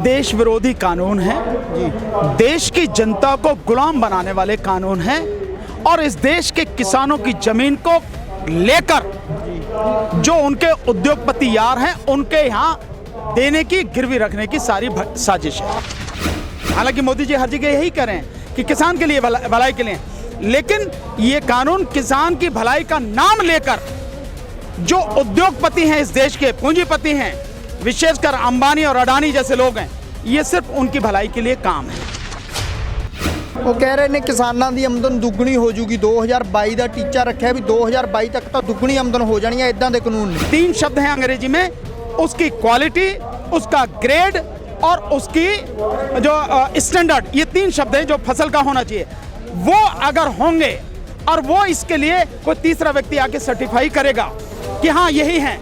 देश विरोधी कानून है जी, देश की जनता को गुलाम बनाने वाले कानून हैं और इस देश के किसानों की जमीन को लेकर जो उनके उद्योगपति यार हैं उनके यहाँ देने की, गिरवी रखने की सारी साजिश है। हालांकि मोदी जी हर जगह यही कह रहे हैं कि किसान के लिए भलाई के लिए, लेकिन ये कानून किसान की भलाई का नाम लेकर जो उद्योगपति हैं, इस देश के पूंजीपति हैं, विशेषकर अंबानी और अडानी जैसे लोग हैं, ये सिर्फ उनकी भलाई के लिए काम है। वो कह रहे हैं किसानों की आमदन दुगनी हो जूगी, 2022 का टीचा रखा भी 2022 तक तो दुगनी आमदन हो जानी है, इदां दे कानून ने। 3 शब्द हैं अंग्रेजी में, उसकी क्वालिटी, उसका ग्रेड और उसकी जो स्टैंडर्ड, ये 3 शब्द हैं जो फसल का होना चाहिए। वो अगर होंगे और वो इसके लिए कोई तीसरा व्यक्ति आके सर्टिफाई करेगा कि हाँ यही है,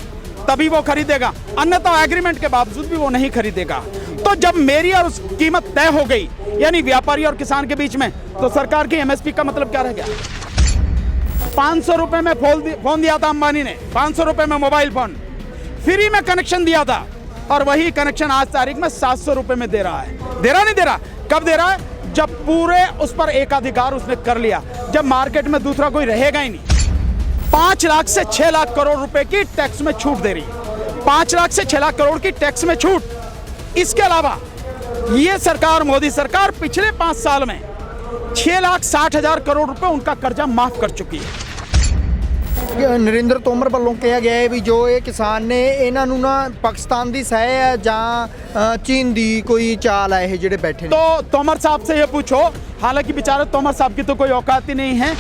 तभी वो खरीदेगा, अन्यथा एग्रीमेंट के बावजूद भी वो नहीं खरीदेगा। तो जब मेरी और उस कीमत तय हो गई, यानी व्यापारी और किसान के बीच में, तो सरकार की एमएसपी का मतलब क्या रह गया? 500 रुपए में फोन दिया था अंबानी ने, 500 रुपए में मोबाइल फोन फ्री में कनेक्शन दिया था, और वही कनेक्शन आज तारीख में 700 रुपए में दे रहा है। दे रहा नहीं दे रहा? कब दे रहा है? जब पूरे उस पर एकाधिकार उसने कर लिया, जब मार्केट में दूसरा कोई रहेगा ही नहीं। 5 लाख से 6 लाख करोड़ रुपए की टैक्स में छूट दे रही है, 5 लाख से 6 लाख करोड़ की टैक्स में छूट। इसके अलावा ये सरकार, मोदी सरकार, पिछले 5 साल में 6,60,000 करोड़ रुपए उनका कर्जा माफ कर चुकी है। नरेंद्र तोमर वालों कहा गया है भी जो ये किसान ने इन्हां नूं ना पाकिस्तान की सह है जां चीन की कोई चाल है, ये बैठे तो तोमर साहब से ये पूछो। हालांकि बेचारे तोमर साहब की तो कोई औकात ही नहीं है।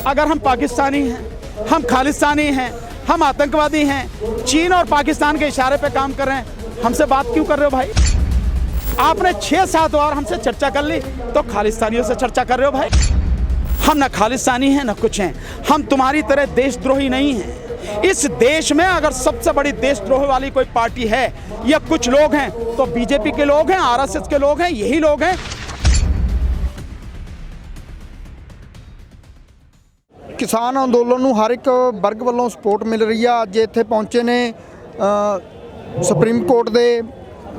अगर हम पाकिस्तानी हैं, हम खालिस्तानी हैं, हम आतंकवादी हैं, चीन और पाकिस्तान के इशारे पे काम कर रहे हैं, हमसे बात क्यों कर रहे हो भाई? आपने 6-7 बार हमसे चर्चा कर ली, तो खालिस्तानियों से चर्चा कर रहे हो भाई? हम ना खालिस्तानी हैं ना कुछ हैं, हम तुम्हारी तरह देशद्रोही नहीं हैं। इस देश में अगर सबसे बड़ी देशद्रोह वाली कोई पार्टी है या कुछ लोग हैं, तो बीजेपी के लोग हैं, आरएसएस के लोग हैं, यही लोग हैं। किसान अंदोलन नूं हर एक वर्ग वालों सपोर्ट मिल रही है। अज इत्थे पहुंचे ने सुप्रीम कोर्ट के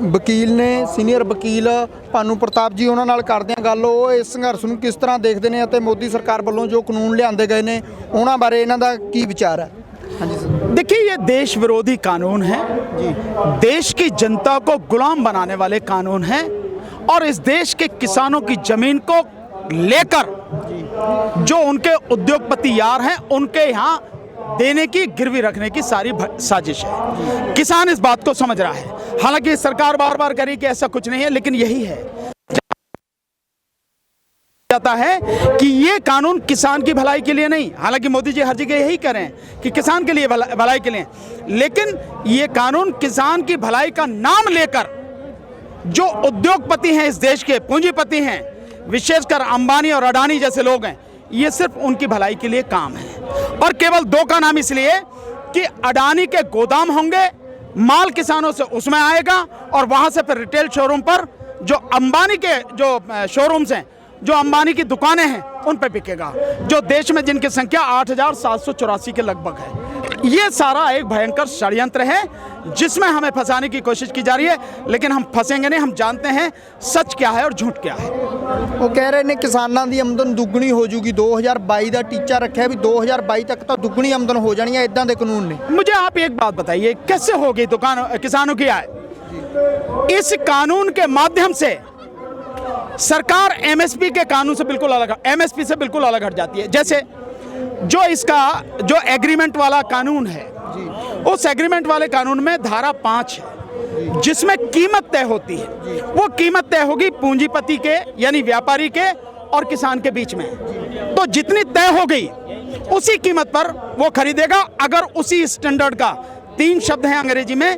वकील ने, सीनियर वकील भानू प्रताप जी, उन्होंने नाल करदे हां गल। वो इस संघर्ष नूं किस तरह देखते हैं ते मोदी सरकार वालों जो कानून लिआंदे गए ने उन्हां बारे इन्हां दा की विचार है? हाँ जी सर। देखिए, ये देश विरोधी कानून है जी, देश की जनता को गुलाम बनाने वाले कानून हैं और इस देश के किसानों की जमीन को लेकर जो उनके उद्योगपति यार हैं उनके यहाँ देने की, गिरवी रखने की सारी साजिश है। किसान इस बात को समझ रहा है। हालांकि सरकार बार बार कह रही कि ऐसा कुछ नहीं है, लेकिन यही है जाता है कि ये कानून किसान की भलाई के लिए नहीं। हालांकि मोदी जी हर जगह यही कह रहे हैं कि किसान के लिए भलाई के लिए, लेकिन ये कानून किसान की भलाई का नाम लेकर जो उद्योगपति हैं, इस देश के पूंजीपति हैं, विशेषकर अंबानी और अडानी जैसे लोग हैं, ये सिर्फ उनकी भलाई के लिए काम है। और केवल 2 का नाम इसलिए कि अडानी के गोदाम होंगे, माल किसानों से उसमें आएगा और वहां से फिर रिटेल शोरूम पर जो अंबानी के जो शोरूम्स हैं, जो अंबानी की दुकानें हैं, उन पे बिकेगा, जो देश में जिनकी संख्या 8,784 के लगभग है। ये सारा एक भयंकर षड्यंत्र है जिसमें हमें फंसाने की कोशिश की जा रही है, लेकिन हम फंसेंगे नहीं। हम जानते हैं सच क्या है और झूठ क्या है। वो कह रहे हैं किसानों की आमदन दुगनी हो जूगी, 2022 का टीचा रखा भी 2022 तक तो दुगनी आमदन हो जानी है, इदां दे कानून ने। मुझे आप एक बात बताइए, कैसे होगी किसानों की आय? इस कानून के माध्यम से सरकार एमएसपी के कानून से बिल्कुल अलग, एमएसपी से बिल्कुल अलग हट जाती है। जैसे जो एग्रीमेंट वाला कानून है, उस एग्रीमेंट वाले कानून में धारा 5 है जिसमें कीमत तय होती है। वो कीमत तय होगी पूंजीपति के, यानी व्यापारी के और किसान के बीच में। तो जितनी तय हो गई उसी कीमत पर वो खरीदेगा, अगर उसी स्टैंडर्ड का, 3 शब्द हैं अंग्रेजी में,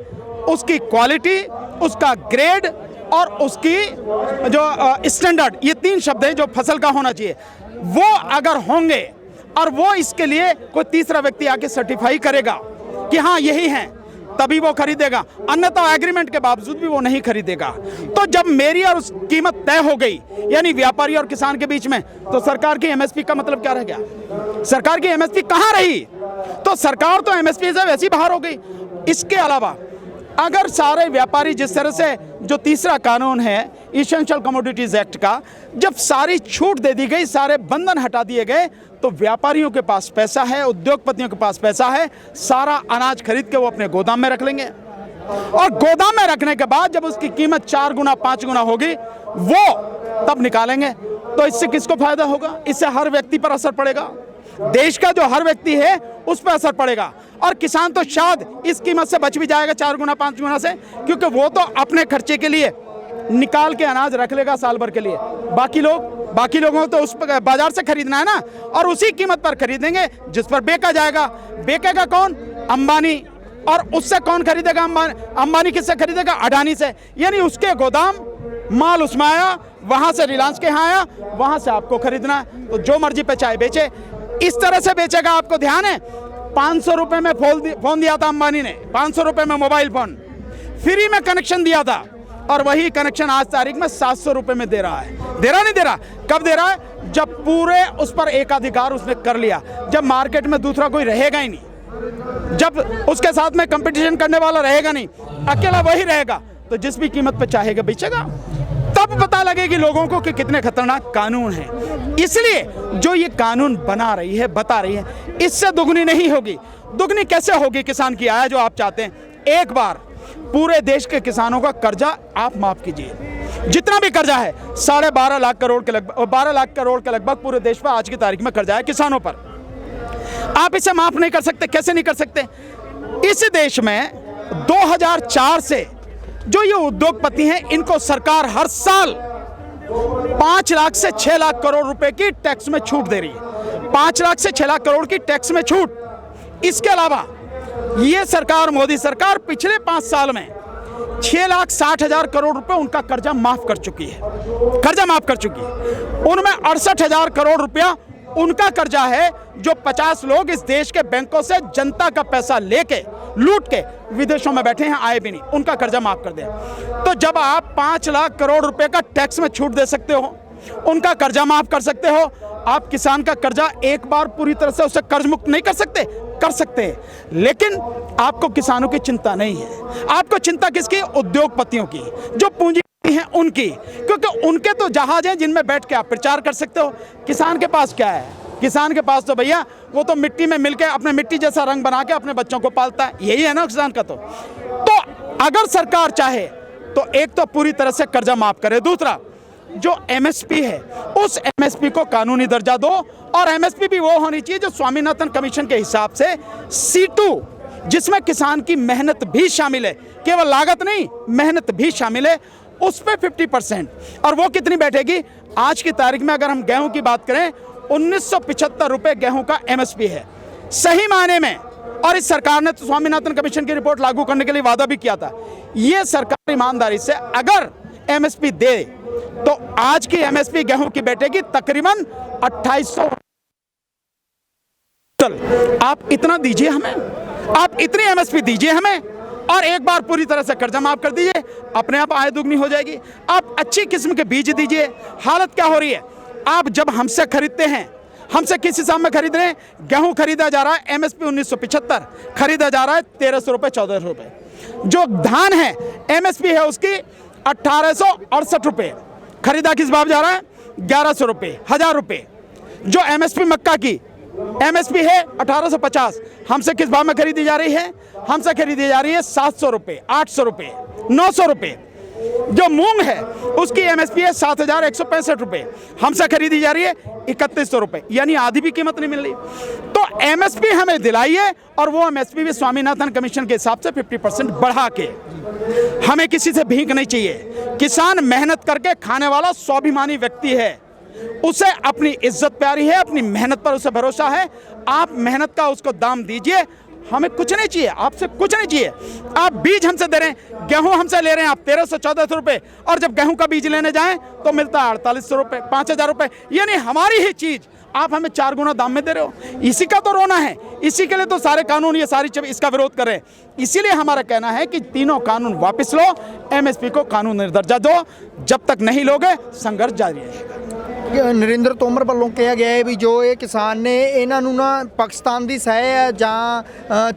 उसकी क्वालिटी, उसका ग्रेड और उसकी जो स्टैंडर्ड, ये 3 शब्द हैं जो फसल का होना चाहिए। वो अगर होंगे और वो इसके लिए कोई तीसरा व्यक्ति आके सर्टिफाई करेगा कि हाँ यही है, तभी वो खरीदेगा, अन्यथा एग्रीमेंट के बावजूद भी वो नहीं खरीदेगा। तो जब मेरी और उस कीमत तय हो गई, यानी व्यापारी और किसान के बीच में, तो सरकार की एमएसपी का मतलब क्या रह गया? सरकार की एमएसपी कहाँ रही? तो सरकार तो एमएसपी से वैसी बाहर हो गई। इसके अलावा अगर सारे व्यापारी जिस तरह से जो तीसरा कानून है इसेंशियल कमोडिटीज एक्ट का, जब सारी छूट दे दी गई, सारे बंधन हटा दिए गए, तो व्यापारियों के पास पैसा है, उद्योगपतियों के पास पैसा है, सारा अनाज खरीद के वो अपने गोदाम में रख लेंगे और गोदाम में रखने के बाद जब उसकी कीमत 4 गुना 5 गुना होगी वो तब निकालेंगे। तो इससे किसको फायदा होगा? इससे हर व्यक्ति पर असर पड़ेगा, देश का जो हर व्यक्ति है उस पर असर पड़ेगा। और किसान तो शायद इस कीमत से बच भी जाएगा 4 गुना 5 गुना से, क्योंकि वो तो अपने खर्चे के लिए निकाल के अनाज रख लेगा साल भर के लिए। बाकी लोगों को तो उस बाजार से खरीदना है ना, और उसी कीमत पर खरीदेंगे जिस पर बेचा जाएगा। बेचेगा कौन? अंबानी। और उससे कौन खरीदेगा? अंबानी किससे खरीदेगा? अडानी से। यानी उसके गोदाम माल उसमें आया, वहां से रिलायंस के यहाँ आया, वहां से आपको खरीदना है, तो जो मर्जी पे चाहे बेचे, इस तरह से बेचेगा। आपको ध्यान है 500 रुपए में फोन दिया था अंबानी ने, 500 रुपए में मोबाइल फोन फ्री में कनेक्शन दिया था, और वही कनेक्शन आज तारीख में 700 रुपए में दे रहा है। दे रहा नहीं दे रहा? कब दे रहा है? जब पूरे उस पर एकाधिकार उसने कर लिया, जब मार्केट में दूसरा कोई रहेगा ही नहीं, जब उसके साथ में कंपटीशन करने वाला रहेगा नहीं, अकेला वही रहेगा, तो जिस भी कीमत पे चाहेगा बेचेगा। तब पता लगेगी लोगों को कि कितने खतरनाक कानून है। इसलिए जो ये कानून बना रही है, बता रही है, इससे दुगनी नहीं होगी। दुगनी कैसे होगी किसान की आय जो आप चाहते हैं? एक बार पूरे देश के किसानों का कर्जा आप माफ कीजिए, जितना भी कर्जा है 12.5 लाख करोड़ के लगभग, 12 लाख करोड़ के लगभग पूरे देश पर आज की तारीख में कर्जा है किसानों पर। आप इसे माफ नहीं कर सकते। कैसे नहीं कर सकते? इस देश में 2004 से जो ये उद्योगपति हैं, इनको सरकार हर साल 5 लाख से 6 लाख करोड़ रुपए की टैक्स में छूट दे रही है। 5 लाख से 6 लाख करोड़ की टैक्स में छूट। इसके अलावा ये सरकार, मोदी सरकार, पिछले 5 साल में 6,60,000 करोड़ रुपए उनका कर्जा माफ कर चुकी है। कर्जा माफ कर चुकी है। उनमें 68,000 करोड़ रुपया उनका कर्जा है जो 50 लोग इस देश के बैंकों से जनता का पैसा लेके लूट के विदेशों में बैठे हैं, आए भी नहीं, उनका कर्जा माफ कर दें। तो जब आप 5 लाख करोड़ रुपए का टैक्स में छूट दे सकते हो, उनका कर्जा माफ कर सकते हो, आप किसान का कर्जा एक बार पूरी तरह से उसे कर्ज मुक्त नहीं कर सकते? कर सकते हैं, लेकिन आपको किसानों की चिंता नहीं है। आपको चिंता किसकी? उद्योगपतियों की, जो पूंजीपति हैं उनकी, क्योंकि उनके तो जहाज हैं जिनमें बैठ के आप प्रचार कर सकते हो। किसान के पास क्या है? किसान के पास तो भैया वो तो मिट्टी में मिलके अपने मिट्टी जैसा रंग बना के अपने बच्चों को पालता है। यही है ना किसान का। तो अगर सरकार चाहे तो एक तो पूरी तरह से कर्जा माफ करे, दूसरा जो एमएसपी है उस एमएसपी को कानूनी दर्जा दो, और एमएसपी भी वो होनी चाहिए जो स्वामीनाथन कमीशन के हिसाब से C2, जिसमें किसान की मेहनत भी शामिल है, केवल लागत नहीं मेहनत भी शामिल है, उस पे 50%। और वो कितनी बैठेगी? आज की तारीख में अगर हम गेहूं की बात करें, 1975 रुपए गेहूं का एमएसपी है सही मायने में। और इस सरकार ने तो स्वामीनाथन कमीशन की रिपोर्ट लागू करने के लिए वादा भी किया था। ये सरकार ईमानदारी से अगर एमएसपी दे तो आज की एमएसपी गेहूं की बैठेगी तकरीबन 2800। आप इतना दीजिए हमें, आप इतनी एमएसपी दीजिए हमें, और एक बार पूरी तरह से कर्जा माफ कर दीजिए, अपने आप आय दुगनी हो जाएगी। आप अच्छी किस्म के बीज दीजिए। हालत क्या हो रही है? आप जब हमसे खरीदते हैं, हमसे किस हिसाब में खरीद रहे हैं? गेहूं खरीदा जा रहा है एमएसपी 1975, खरीदा जा रहा है 1300 रुपए 1400 रुपए। जो धान है एमएसपी है उसकी 1868 रुपए, खरीदा किस भाव जा रहा है? 1100 रुपए, 1000 रुपए। जो एमएसपी मक्का की एमएसपी है 1850, हमसे किस भाव में खरीदी जा रही है? हमसे खरीदी जा रही है 700 रुपए, 800 रुपए, 900 रुपए। जो मूंग है उसकी एमएसपी है 7,165 रुपए, हमसे खरीदी जा रही है 3100 रुपए, यानी आधी भी कीमत नहीं मिल रही। तो एमएसपी हमें दिलाइए, और वो एमएसपी भी स्वामीनाथन कमीशन के हिसाब से 50% बढ़ा के। हमें किसी से भीख नहीं चाहिए। किसान मेहनत करके खाने वाला स्वाभिमानी व्यक्ति है, उसे अपनी इज्जत प्यारी है, अपनी मेहनत पर उसे भरोसा है। आप मेहनत का उसको दाम दीजिए। हमें कुछ नहीं चाहिए, आपसे कुछ नहीं चाहिए। आप बीज हमसे दे रहे हैं, गेहूं हमसे ले रहे हैं आप 1300-1400 रुपए, और जब गेहूं का बीज लेने जाएं तो मिलता है 4800 रुपए, 5000 रुपए। यानी हमारी ही चीज आप हमें 4 गुना दाम में दे रहे हो। इसी का तो रोना है, इसी के लिए तो सारे कानून, ये सारी इसका विरोध कर रहे हैं। इसीलिए हमारा कहना है कि तीनों कानून वापस लो, एमएसपी को कानूनी दर्जा दो। जब तक नहीं लोगे संघर्ष जारी रहेगा। ਨਰਿੰਦਰ ਤੋਮਰ ਵੱਲੋਂ ਕਿਹਾ ਗਿਆ ਹੈ ਵੀ ਜੋ ਇਹ ਕਿਸਾਨ ਨੇ ਇਹਨਾਂ ਨੂੰ ਨਾ ਪਾਕਿਸਤਾਨ ਦੀ ਸਹਿ ਹੈ ਜਾਂ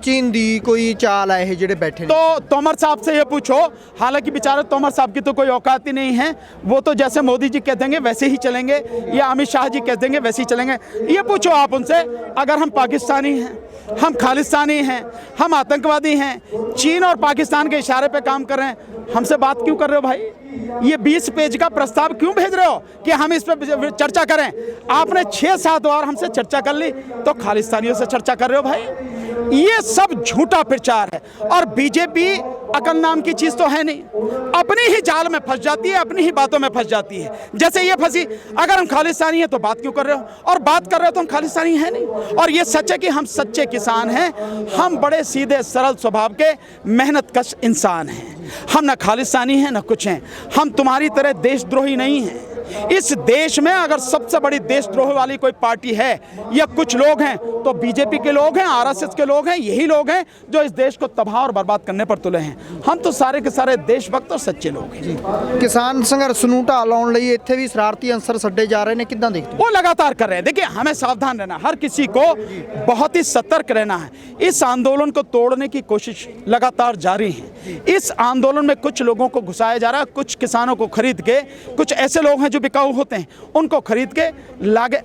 ਚੀਨ ਦੀ ਕੋਈ ਚਾਲ ਹੈ ਇਹ ਜਿਹੜੇ बैठे तो तोमर साहब से ये पूछो, हालांकि बेचारे तोमर साहब की तो कोई औकात ही नहीं है, वो तो जैसे मोदी जी कह देंगे वैसे ही चलेंगे या अमित शाह जी कह देंगे वैसे ही चलेंगे। ये पूछो आप उनसे, अगर हम पाकिस्तानी हैं, हम खालिस्तानी हैं, हम आतंकवादी हैं, चीन और पाकिस्तान के इशारे पे काम कर रहे हैं, हमसे बात क्यों कर रहे हो भाई? ये 20 पेज का प्रस्ताव क्यों भेज रहे हो कि हम इस पर चर्चा करें? आपने 6-7 बार हमसे चर्चा कर ली तो खालिस्तानियों से चर्चा कर रहे हो भाई? ये सब झूठा प्रचार है। और बीजेपी अकल नाम की चीज तो है नहीं, अपनी ही जाल में फंस जाती है, अपनी ही बातों में फंस जाती है। जैसे ये फंसी, अगर हम खालिस्तानी हैं तो बात क्यों कर रहे हो, और बात कर रहे हो तो हम खालिस्तानी हैं नहीं। और ये सच है कि हम सच्चे किसान हैं, हम बड़े सीधे सरल स्वभाव के मेहनतकश इंसान हैं। हम ना खालिस्तानी हैं ना कुछ हैं, हम तुम्हारी तरह देशद्रोही नहीं हैं। इस देश में अगर सबसे बड़ी देशद्रोह वाली कोई पार्टी है या कुछ लोग हैं तो बीजेपी के लोग हैं, आरएसएस के लोग हैं, यही लोग हैं जो इस देश को तबाह और बर्बाद करने पर तुले हैं। हम तो सारे के सारे देशभक्त और सच्चे लोग हैं। किसान संघर्ष ਨੂੰ ਢਾਹ ਲਾਉਣ ਲਈ ਇੱਥੇ ਵੀ ਸ਼ਰਾਰਤੀ ਅੰਸਰ ਛੱਡੇ ਜਾ ਰਹੇ ਨੇ, ਕਿੱਦਾਂ ਦੇਖਦੇ ਹੋ? वो लगातार कर रहे हैं। देखिए, हमें सावधान रहना, हर किसी को बहुत ही सतर्क रहना है। इस आंदोलन को तोड़ने की कोशिश लगातार जारी है। इस आंदोलन में कुछ लोगों को घुसाया जा रहा है, कुछ किसानों को खरीद के, कुछ ऐसे लोग हैं जो बिकाऊ होते हैं उनको खरीद के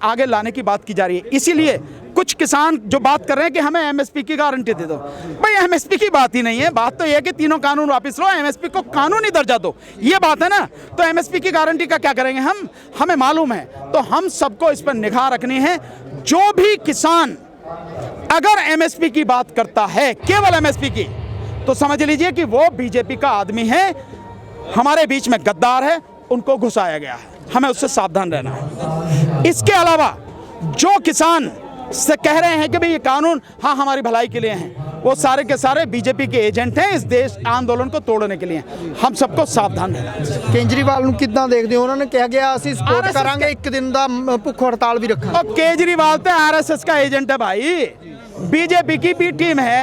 आगे लाने की बात की जा रही है। इसीलिए कुछ किसान जो बात कर रहे हैं कि हमें एमएसपी की गारंटी दे दो, भाई एमएसपी की बात ही नहीं है। बात तो यह है कि तीनों कानून वापस लो, एमएसपी को कानूनी दर्जा दो, ये बात है ना। तो एमएसपी की गारंटी का क्या करेंगे हम, हमें मालूम है। तो हम सबको इस पर निगाह रखनी है। जो भी किसान अगर एमएसपी की बात करता है, केवल एमएसपी की, तो समझ लीजिए कि वो बीजेपी का आदमी है, हमारे बीच में गद्दार है, उनको घुसाया गया है। हमें उससे सावधान रहना है। इसके अलावा जो किसान से कह रहे हैं कि भाई ये कानून हाँ हमारी भलाई के लिए हैं, वो सारे के सारे बीजेपी के एजेंट हैं, इस देश आंदोलन को तोड़ने के लिए। हम सबको सावधान रहना है। ਕੇਜਰੀਵਾਲ ਨੂੰ ਕਿੱਦਾਂ ਦੇਖਦੇ ਹੋ? ਉਹਨਾਂ ਨੇ ਕਿਹਾ ਗਿਆ ਅਸੀਂ ਸਪੋਰਟ ਕਰਾਂਗੇ, ਇੱਕ ਦਿਨ ਦਾ ਭੁੱਖ ਹੜਤਾਲ ਵੀ ਰੱਖਾਂਗੇ। और केजरीवाल तो आरएसएस का एजेंट है भाई, बीजेपी की भी टीम है।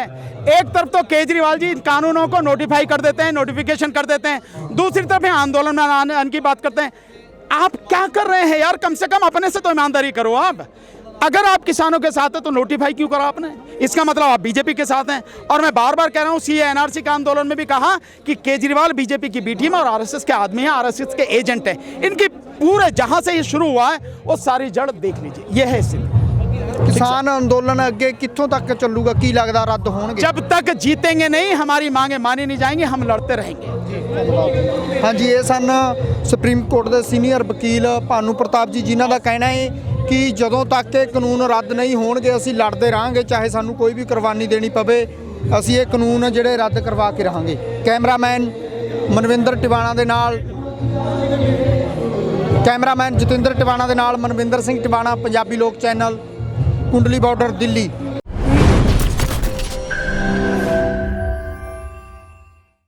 एक तरफ तो केजरीवाल जी इन कानूनों को नोटिफाई कर देते हैं, नोटिफिकेशन कर देते हैं, दूसरी तरफ आंदोलन में आने की बात करते हैं। आप क्या कर रहे हैं यार? कम से कम अपने से तो ईमानदारी करो। आप अगर आप किसानों के साथ है तो नोटिफाई क्यों करा आपने? इसका मतलब आप बीजेपी के साथ हैं। और मैं बार बार कह रहा हूँ, सीए एनआरसी का आंदोलन में भी कहा कि केजरीवाल बीजेपी की बी टीम और आरएसएस के आदमी हैं, आरएसएस के एजेंट हैं। इनकी पूरे जहां से ये शुरू हुआ है वो सारी जड़ देख लीजिए, ये है स्थिति। किसान आंदोलन अगे कित्थों तक चलूगा, की लगदा रद्द होणगे? जब तक जीतेंगे नहीं, हमारी मांगे मानी नहीं जाएंगी, हम लड़ते रहेंगे। हाँ जी, ये सन सुप्रीम कोर्ट के सीनियर वकील भानु प्रताप जी, जिन्हों का कहना है कि जदों तक ये कानून रद्द नहीं होणगे असीं लड़ते रहांगे, चाहे सानू कोई भी कुर्बानी देनी पवे, असीं ये कानून जिहड़े रद्द करवा के रहांगे। कैमरामैन मनविंदर टिवाणा दे नाल, कैमरामैन जतिंदर टिवाणा दे नाल मनविंदर सिंह टिवाणा, पंजाबी लोक चैनल, कुंडली बॉर्डर, दिल्ली।